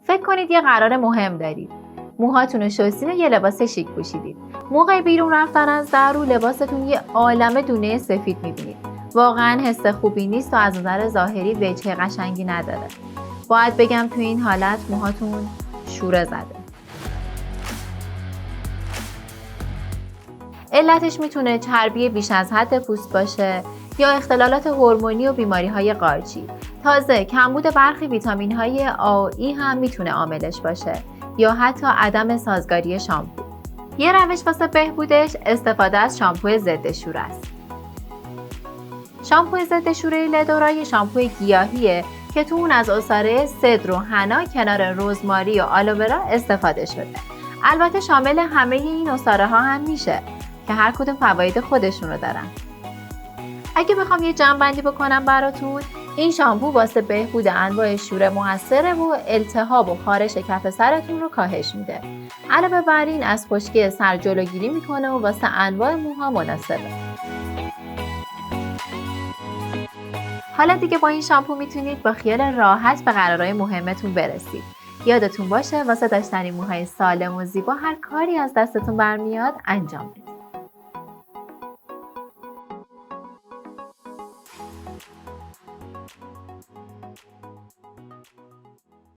فکر کنید یه قرار مهم دارید. موهاتون رو شستید و یه لباس شیک پوشیدید. موقع بیرون رفتن از در رو لباستون یه عالمه دونه سفید می‌بینید. واقعاً حس خوبی نیست و از نظر ظاهری وجه قشنگی نداره. باید بگم تو این حالت موهاتون شوره زده. علتش میتونه چربی بیش از حد پوست باشه یا اختلالات هورمونی و بیماری‌های قارچی. تازه کمبود برخی ویتامین‌های آ و ای هم میتونه عاملش باشه یا حتی عدم سازگاری شامپو. یه روش واسه بهبودش استفاده از شامپو ضد شوره است. شامپو ضد شوره لدورا یه شامپو گیاهیه که تو اون از عصاره سدر و حنا کنار رزماری و آلوورا استفاده شده. البته شامل همه این عصاره ها هم میشه که هر کدوم فواید خودشون رو دارن. اگه بخوام یه جمع‌بندی بکنم براتون، این شامپو واسه بهبود انواع شوره موثره و التهاب و خارش کف سرتون رو کاهش میده. علاوه بر این از خشکی سر جلوگیری میکنه و واسه انواع موها مناسبه. حالا دیگه با این شامپو میتونید با خیال راحت به قرارهای مهمتون برسید. یادتون باشه واسه داشتن موهای سالم و زیبا هر کاری از دستتون برمیاد انجام بدید.